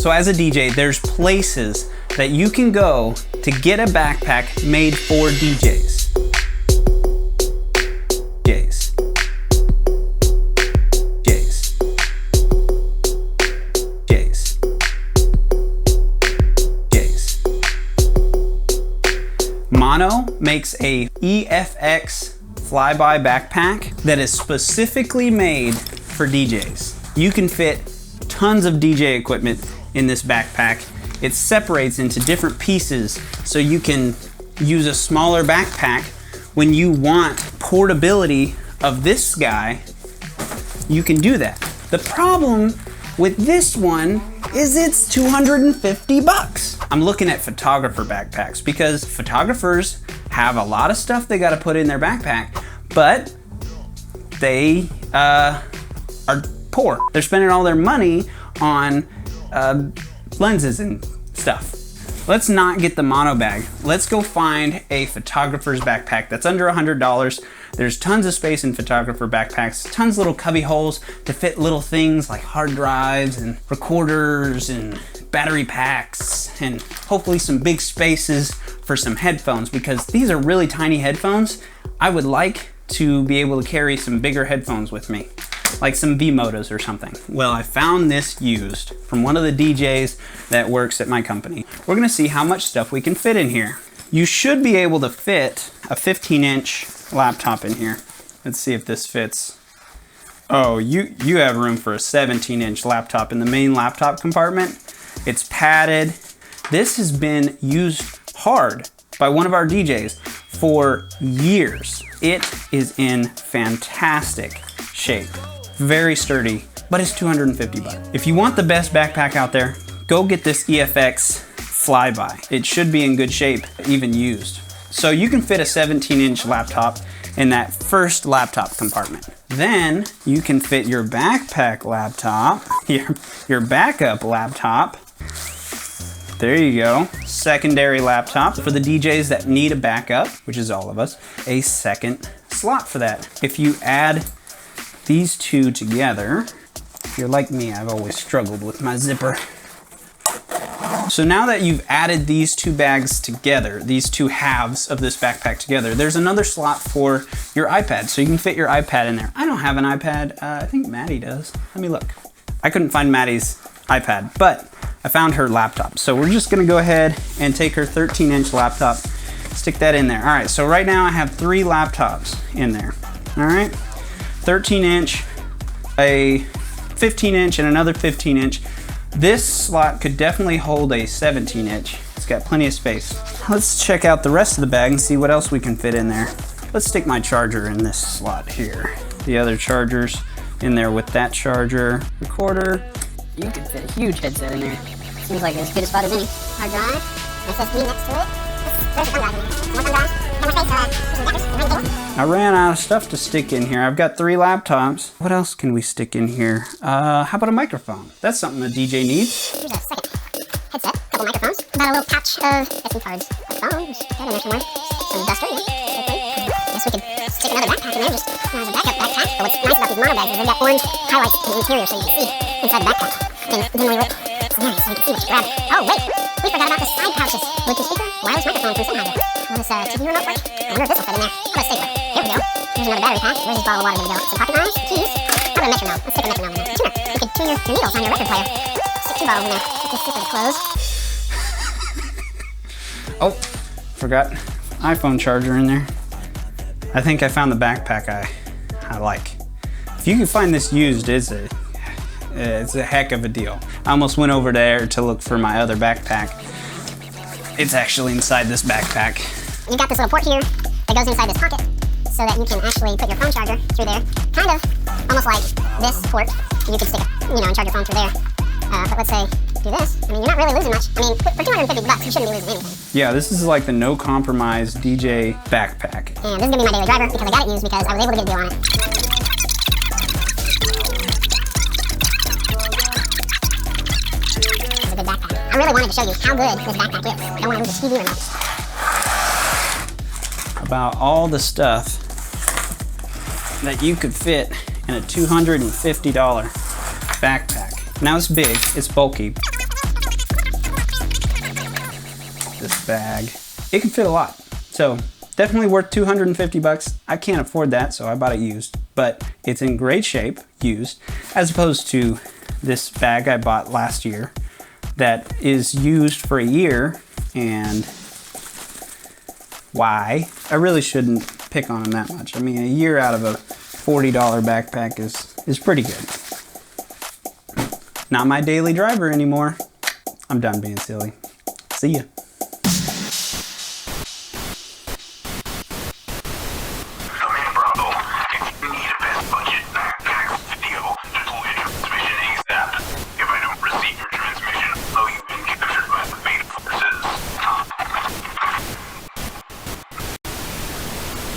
So as a DJ, there's places that you can go to get a backpack made for DJs. Mono makes a EFX Flyby backpack that is specifically made for DJs. You can fit tons of DJ equipment in this backpack. It separates into different pieces so you can use a smaller backpack. When you want portability of this guy, you can do that. The problem with this one is it's 250 bucks. I'm looking at photographer backpacks because photographers have a lot of stuff they gotta put in their backpack, but they are poor. They're spending all their money on lenses and stuff. Let's not get the mono bag. Let's go find a photographer's backpack that's under $100. There's tons of space in photographer backpacks, tons of little cubby holes to fit little things like hard drives and recorders and battery packs, and hopefully some big spaces for some headphones, because these are really tiny headphones. I would like to be able to carry some bigger headphones with me, like some V-Motos or something. Well, I found this used from one of the DJs that works at my company. We're gonna see how much stuff we can fit in here. You should be able to fit a 15-inch laptop in here. Let's see if this fits. Oh, you have room for a 17-inch laptop in the main laptop compartment. It's padded. This has been used hard by one of our DJs for years. It is in fantastic shape. Very sturdy, but it's 250 bucks. If you want the best backpack out there, go get this EFX Flyby. It should be in good shape, even used. So you can fit a 17-inch laptop in that first laptop compartment. Then you can fit your backpack laptop, your backup laptop. There you go. Secondary laptop for the DJs that need a backup, which is all of us, a second slot for that. If you add these two together, if you're like me, I've always struggled with my zipper. So now that you've added these two bags together, these two halves of this backpack together, there's another slot for your iPad. So you can fit your iPad in there. I don't have an iPad. I think Maddie does. Let me look. I couldn't find Maddie's iPad, but I found her laptop. So we're just gonna go ahead and take her 13-inch laptop, stick that in there. All right, so right now I have 3 laptops in there. All right, 13-inch, a 15-inch, and another 15-inch. This slot could definitely hold a 17-inch. It's got plenty of space. Let's check out the rest of the bag and see what else we can fit in there. Let's stick my charger in this slot here. The other chargers in there with that charger. Recorder. You could fit a huge headset in there. Seems like as good a spot as any. Hard drive, SSD next to it. Where's the thumb drive? I ran out of stuff to stick in here. I've got 3 laptops. What else can we stick in here? How about a microphone? That's something a DJ needs. Here's a second headset, couple microphones, about a little patch of SD cards. A phone, just get in there somewhere. Some duster, guess we could stick another backpack in there, just as a backup backpack. But what's nice about these mono bags is they've got orange highlights in the interior so you can see inside the backpack. Dimly lit scenarios so you can see what you grab. Oh wait, we forgot about the side pouches. Bluetooth speaker, wireless microphone from somehow. Will this TV remote work? I wonder if this will fit in there. How about a stapler? Here we go. Here's another battery pack. Where's this bottle of water gonna go? Some pocket knives, keys. How about a metronome? Let's stick a metronome in there. Tuner. You could tune your needles on your record player. Stick 2 bottles in there. Get this zipper closed. Oh, forgot iPhone charger in there. I think I found the backpack I like. If you can find this used, it's a heck of a deal. I almost went over there to look for my other backpack. It's actually inside this backpack. You've got this little port here that goes inside this pocket so that you can actually put your phone charger through there. Kind of almost like this port. You could stick and charge your phone through there. But let's say do this. I mean, you're not really losing much. I mean, for 250 bucks, you shouldn't be losing anything. Yeah, this is like the no compromise DJ backpack. And this is gonna be my daily driver because I got it used because I was able to get a deal on it. This is a good backpack. I really wanted to show you how good this backpack is. I don't want to lose the TV remote. About all the stuff that you could fit in a $250 backpack. Now it's big, it's bulky. this bag. It can fit a lot. So definitely worth 250 bucks. I can't afford that, so I bought it used, but it's in great shape, used, as opposed to this bag I bought last year that is used for a year, and why? I really shouldn't pick on them that much. I mean, a year out of a $40 backpack is pretty good. Not my daily driver anymore. I'm done being silly. See ya.